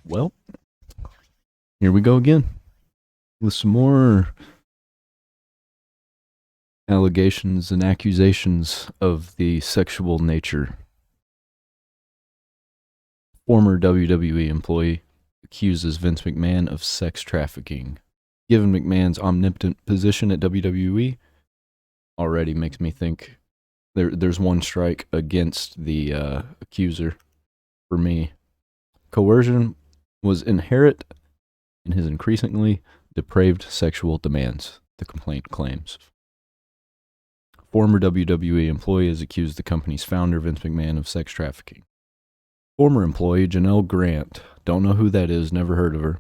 Well, here we go again with some more allegations and accusations of the sexual nature. Former WWE employee accuses Vince McMahon of sex trafficking. Given McMahon's omnipotent position at WWE, already makes me think there's one strike against the accuser for me. Coercion was inherent in his increasingly depraved sexual demands, the complaint claims. Former WWE employee has accused the company's founder, Vince McMahon, of sex trafficking. Former employee Janelle Grant, don't know who that is, never heard of her,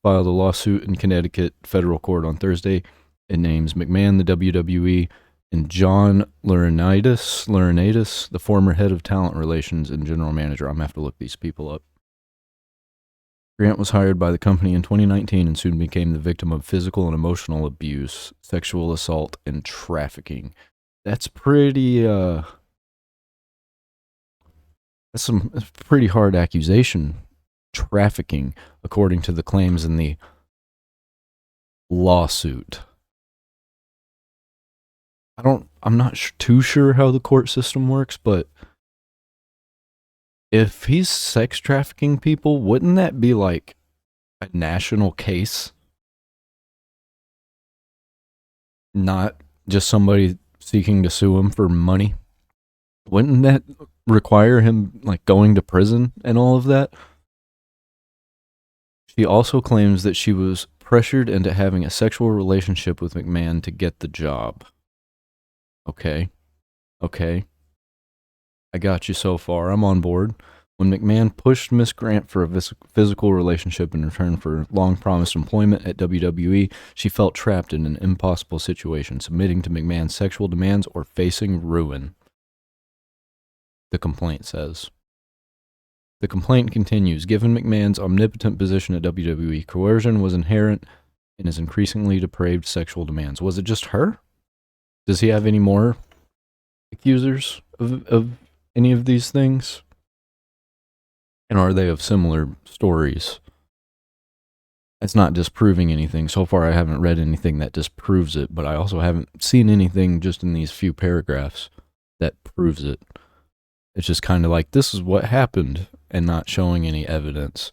filed a lawsuit in Connecticut federal court on Thursday. It names McMahon, the WWE, and John Laurinaitis, the former head of talent relations and general manager. I'm going to have to look these people up. Grant was hired by the company in 2019 and soon became the victim of physical and emotional abuse, sexual assault, and trafficking. That's pretty, that's a pretty hard accusation. Trafficking, according to the claims in the lawsuit. I'm not too sure how the court system works, but if he's sex trafficking people, wouldn't that be like a national case? Not just somebody seeking to sue him for money? Wouldn't that require him like going to prison and all of that? She also claims that she was pressured into having a sexual relationship with McMahon to get the job. Okay. I got you so far. I'm on board. When McMahon pushed Miss Grant for a physical relationship in return for long-promised employment at WWE, she felt trapped in an impossible situation, submitting to McMahon's sexual demands or facing ruin, the complaint says. The complaint continues. Given McMahon's omnipotent position at WWE, coercion was inherent in his increasingly depraved sexual demands. Was it just her? Does he have any more accusers of any of these things? And are they of similar stories? It's not disproving anything. So far, I haven't read anything that disproves it, but I also haven't seen anything just in these few paragraphs that proves it. It's just kind of like, this is what happened, and not showing any evidence.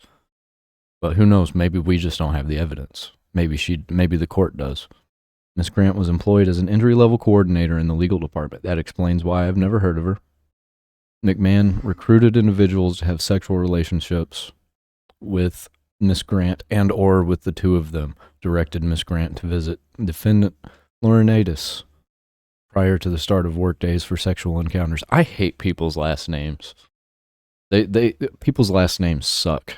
But who knows? Maybe we just don't have the evidence. Maybe the court does. Miss Grant was employed as an entry-level coordinator in the legal department. That explains why I've never heard of her. McMahon recruited individuals to have sexual relationships with Miss Grant and or with the two of them, directed Miss Grant to visit defendant Laurinaitis prior to the start of work days for sexual encounters. I hate people's last names. People's last names suck.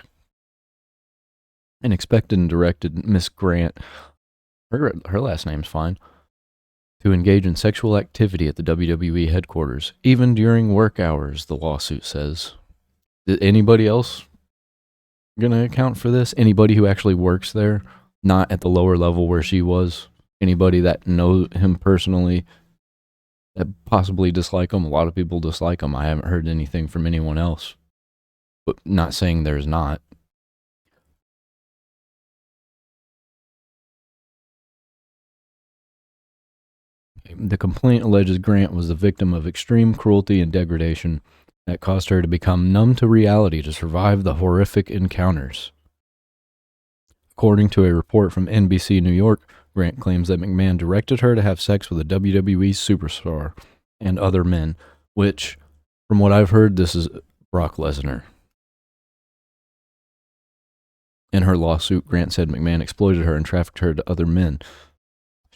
And expected and directed Miss Grant, her last name's fine, to engage in sexual activity at the WWE headquarters, even during work hours, the lawsuit says. Did anybody else gonna account for this? Anybody who actually works there, not at the lower level where she was? Anybody that knows him personally that possibly dislike him? A lot of people dislike him. I haven't heard anything from anyone else, but not saying there's not. The complaint alleges Grant was the victim of extreme cruelty and degradation that caused her to become numb to reality to survive the horrific encounters. According to a report from NBC New York, Grant claims that McMahon directed her to have sex with a WWE superstar and other men, which, from what I've heard, this is Brock Lesnar. In her lawsuit, Grant said McMahon exploited her and trafficked her to other men.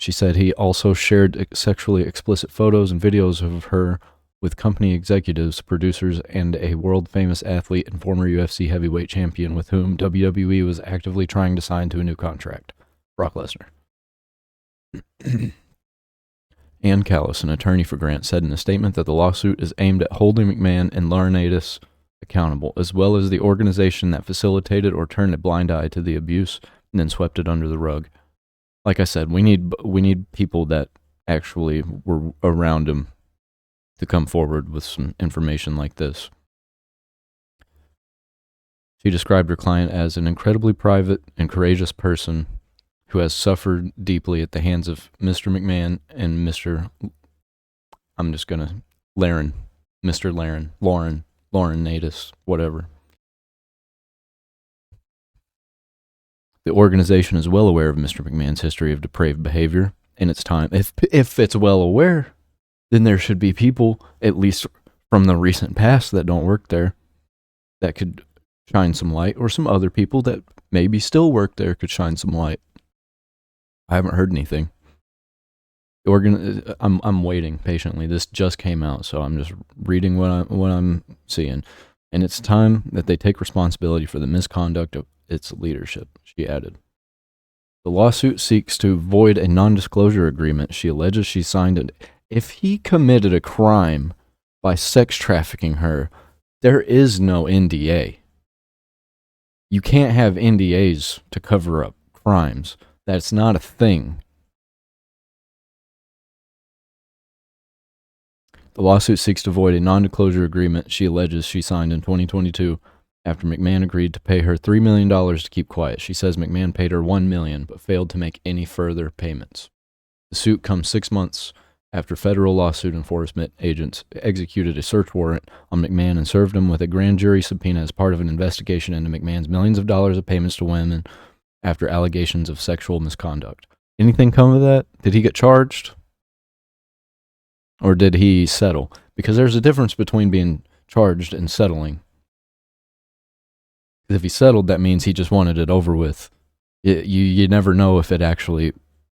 She said he also shared sexually explicit photos and videos of her with company executives, producers, and a world-famous athlete and former UFC heavyweight champion with whom WWE was actively trying to sign to a new contract, Brock Lesnar. Ann Callis, an attorney for Grant, said in a statement that the lawsuit is aimed at holding McMahon and Laurinaitis accountable, as well as the organization that facilitated or turned a blind eye to the abuse and then swept it under the rug. Like I said, we need people that actually were around him to come forward with some information like this. She described her client as an incredibly private and courageous person who has suffered deeply at the hands of Mr. McMahon and I'm just going to, Mr. Lauren Natus, whatever. The organization is well aware of Mr. McMahon's history of depraved behavior in its time. If it's well aware, then there should be people, at least from the recent past, that don't work there that could shine some light, or some other people that maybe still work there could shine some light. I haven't heard anything. I'm waiting patiently. This just came out, so I'm just reading what I'm seeing. And it's time that they take responsibility for the misconduct of its leadership, she added. The lawsuit seeks to void a non-disclosure agreement she alleges she signed. If he committed a crime by sex trafficking her, there is no NDA. You can't have NDAs to cover up crimes. That's not a thing. The lawsuit seeks to void a non-disclosure agreement she alleges she signed in 2022 after McMahon agreed to pay her $3 million to keep quiet. She says McMahon paid her $1 million but failed to make any further payments. The suit comes 6 months after federal lawsuit enforcement agents executed a search warrant on McMahon and served him with a grand jury subpoena as part of an investigation into McMahon's millions of dollars of payments to women after allegations of sexual misconduct. Anything come of that? Did he get charged? Or did he settle? Because there's a difference between being charged and settling. If he settled, that means he just wanted it over with. You never know if it actually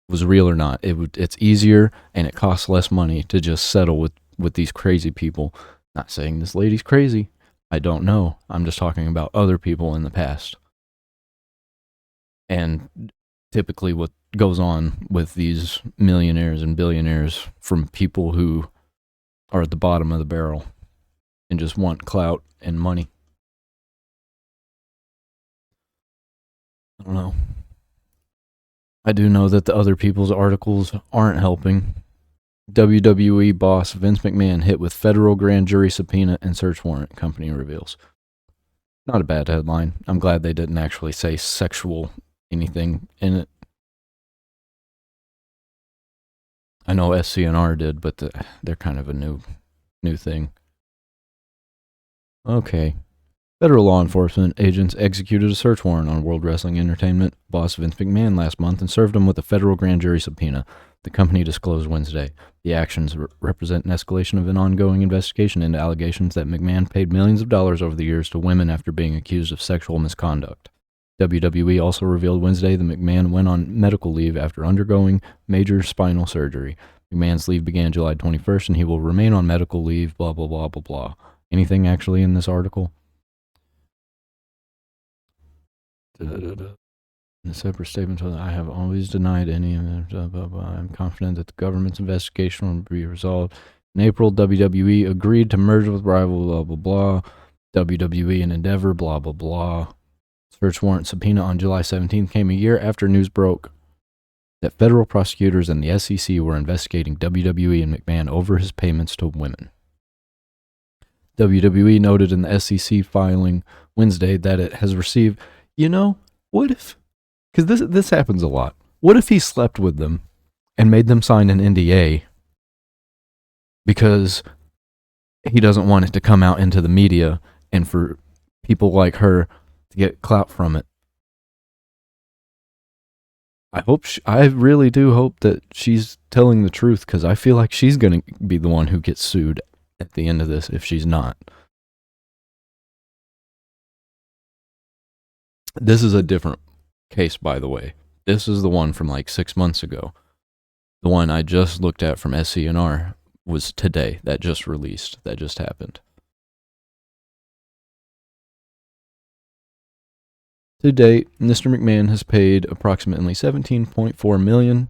was real or not. It's easier and it costs less money to just settle with these crazy people. Not saying this lady's crazy. I don't know. I'm just talking about other people in the past. And typically what goes on with these millionaires and billionaires from people who are at the bottom of the barrel and just want clout and money. I don't know. I do know that the other people's articles aren't helping. WWE boss Vince McMahon hit with federal grand jury subpoena and search warrant, company reveals. Not a bad headline. I'm glad they didn't actually say sexual anything in it. I know SCNR did, but they're kind of a new thing. Okay. Federal law enforcement agents executed a search warrant on World Wrestling Entertainment boss Vince McMahon last month and served him with a federal grand jury subpoena, the company disclosed Wednesday. The actions represent an escalation of an ongoing investigation into allegations that McMahon paid millions of dollars over the years to women after being accused of sexual misconduct. WWE also revealed Wednesday that McMahon went on medical leave after undergoing major spinal surgery. McMahon's leave began July 21st, and he will remain on medical leave, blah, blah, blah, blah, blah. Anything actually in this article? In a separate statement, I have always denied any of it. I'm confident that the government's investigation will be resolved. In April, WWE agreed to merge with rival, blah, blah, blah. WWE and Endeavor, blah, blah, blah. Search warrant subpoena on July 17th came a year after news broke that federal prosecutors and the SEC were investigating WWE and McMahon over his payments to women. WWE noted in the SEC filing Wednesday that it has received, what if, because this happens a lot, what if he slept with them and made them sign an NDA because he doesn't want it to come out into the media and for people like her to get clout from it? I really do hope that she's telling the truth, because I feel like she's going to be the one who gets sued at the end of this if she's not. This is a different case, by the way. This is the one from like 6 months ago. The one I just looked at from SCNR was today. That just released. That just happened. To date, Mr. McMahon has paid approximately $17.4 million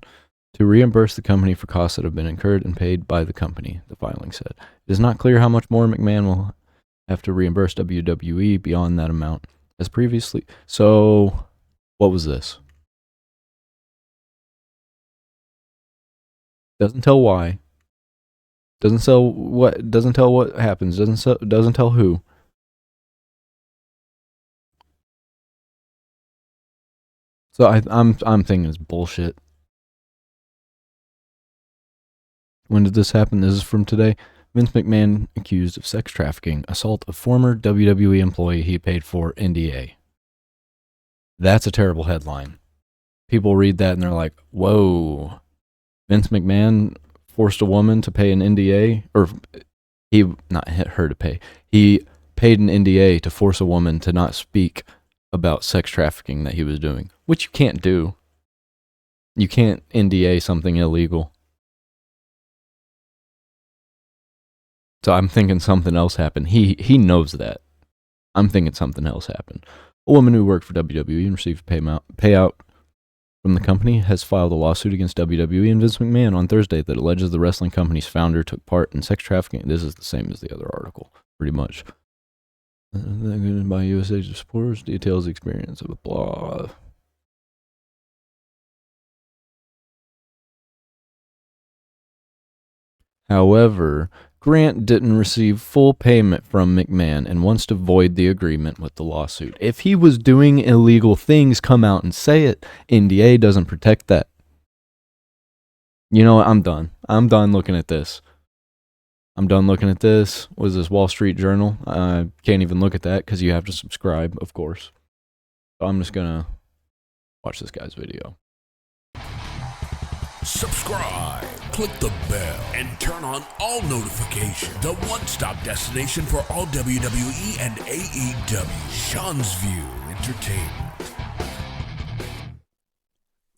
to reimburse the company for costs that have been incurred and paid by the company, the filing said. It is not clear how much more McMahon will have to reimburse WWE beyond that amount as previously. So, what was this? Doesn't tell why. Doesn't tell what happens. Doesn't tell who. So I'm thinking it's bullshit. When did this happen? This is from today. Vince McMahon accused of sex trafficking, assault of former WWE employee he paid for NDA. That's a terrible headline. People read that and they're like, whoa. Vince McMahon forced a woman to pay an NDA, or not her to pay. He paid an NDA to force a woman to not speak about sex trafficking that he was doing, which you can't do. You can't NDA something illegal. So I'm thinking something else happened. He knows that. I'm thinking something else happened. A woman who worked for WWE and received payout from the company has filed a lawsuit against WWE and Vince McMahon on Thursday that alleges the wrestling company's founder took part in sex trafficking. This is the same as the other article, pretty much. By USA supporters, details the experience of a blah. However, Grant didn't receive full payment from McMahon and wants to void the agreement with the lawsuit. If he was doing illegal things, come out and say it. NDA doesn't protect that. You know what? I'm done. I'm done looking at this. What is this, Wall Street Journal? I can't even look at that because you have to subscribe, of course. So I'm just going to watch this guy's video. Subscribe, click the bell, and turn on all notifications. The one-stop destination for all WWE and AEW. Sean's View Entertainment.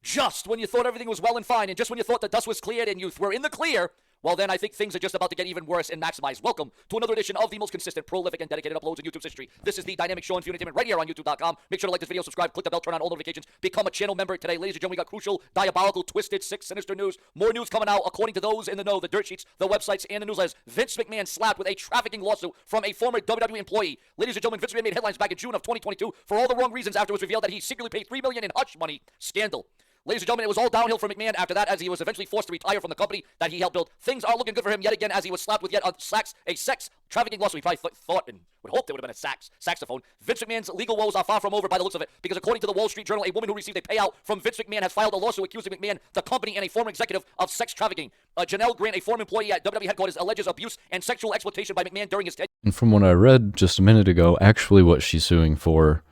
Just when you thought everything was well and fine, and just when you thought the dust was cleared and you were in the clear, well then I think things are just about to get even worse and maximized. Welcome to another edition of the most consistent, prolific, and dedicated uploads in YouTube's history. This is the Dynamic Sean's View Entertainment right here on YouTube.com. Make sure to like this video, subscribe, click the bell, turn on all notifications, become a channel member today. Ladies and gentlemen, we got crucial, diabolical, twisted, sick, sinister news. More news coming out according to those in the know, the dirt sheets, the websites, and the newsletters. Vince McMahon slapped with a trafficking lawsuit from a former WWE employee. Ladies and gentlemen, Vince McMahon made headlines back in June of 2022 for all the wrong reasons after it was revealed that he secretly paid $3 million in hush money. Scandal. Ladies and gentlemen, it was all downhill for McMahon after that as he was eventually forced to retire from the company that he helped build. Things are looking good for him yet again as he was slapped with yet a sex trafficking lawsuit. He probably thought and would hope there would have been a saxophone. Vince McMahon's legal woes are far from over by the looks of it because according to the Wall Street Journal, a woman who received a payout from Vince McMahon has filed a lawsuit accusing McMahon, the company, and a former executive of sex trafficking. Janelle Grant, a former employee at WWE headquarters, alleges abuse and sexual exploitation by McMahon during his tenure. And from what I read just a minute ago, actually what she's suing for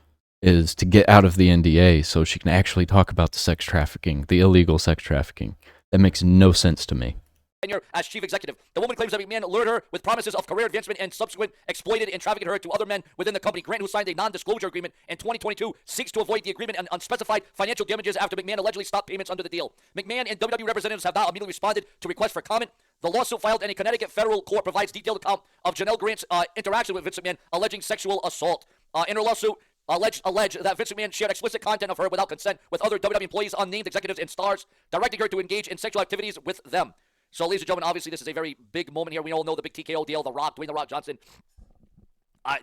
is to get out of the NDA so she can actually talk about the sex trafficking, the illegal sex trafficking. That makes no sense to me. As chief executive, the woman claims that McMahon lured her with promises of career advancement and subsequent exploited and trafficked her to other men within the company. Grant, who signed a non-disclosure agreement in 2022, seeks to avoid the agreement and unspecified financial damages after McMahon allegedly stopped payments under the deal. McMahon and WWE representatives have not immediately responded to requests for comment. The lawsuit filed in a Connecticut federal court provides detailed account of Janelle Grant's interaction with Vince McMahon, alleging sexual assault. In her lawsuit, allege that Vince McMahon shared explicit content of her without consent with other WWE employees, unnamed executives, and stars, directing her to engage in sexual activities with them. So, ladies and gentlemen, obviously this is a very big moment here. We all know the big TKO deal, The Rock, Dwayne The Rock Johnson.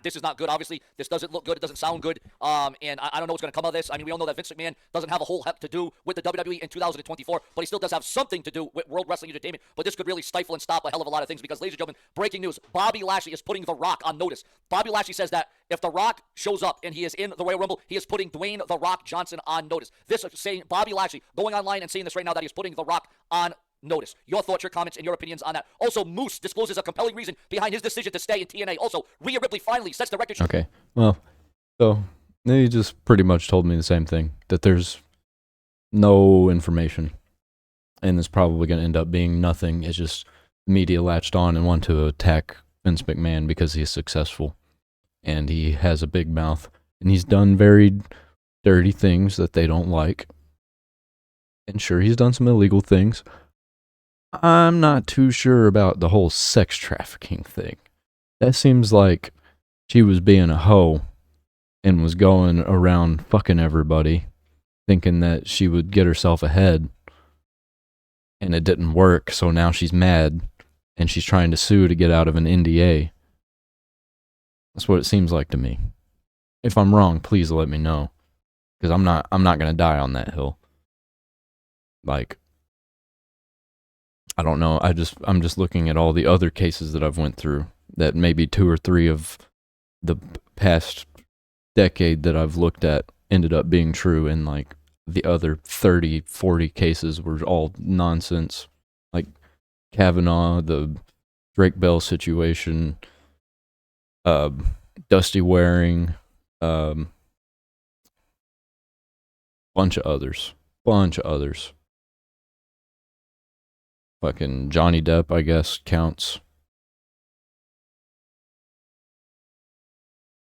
This is not good, obviously. This doesn't look good. It doesn't sound good. And I don't know what's going to come of this. I mean, we all know that Vince McMahon doesn't have a whole heck to do with the WWE in 2024, but he still does have something to do with World Wrestling Entertainment. But this could really stifle and stop a hell of a lot of things because, ladies and gentlemen, breaking news, Bobby Lashley is putting The Rock on notice. Bobby Lashley says that if The Rock shows up and he is in the Royal Rumble, he is putting Dwayne The Rock Johnson on notice. This is saying Bobby Lashley going online and saying this right now that he's putting The Rock on notice. Your thoughts, your comments, and your opinions on that. Also, Moose discloses a compelling reason behind his decision to stay in TNA. Also, Rhea Ripley finally sets the record. Okay, well, so they just pretty much told me the same thing, that there's no information, and it's probably going to end up being nothing. It's just media latched on and want to attack Vince McMahon because he's successful, and he has a big mouth, and he's done very dirty things that they don't like. And sure, he's done some illegal things. I'm not too sure about the whole sex trafficking thing. That seems like she was being a hoe and was going around fucking everybody, thinking that she would get herself ahead. And it didn't work, so now she's mad and she's trying to sue to get out of an NDA. That's what it seems like to me. If I'm wrong, please let me know, because I'm not going to die on that hill. Like, I don't know. I'm just looking at all the other cases that I've went through, that maybe 2 or 3 of the past decade that I've looked at ended up being true, and like the other 30, 40 cases were all nonsense. Like Kavanaugh, the Drake Bell situation, Dusty Waring, bunch of others. Fucking Johnny Depp, I guess, counts.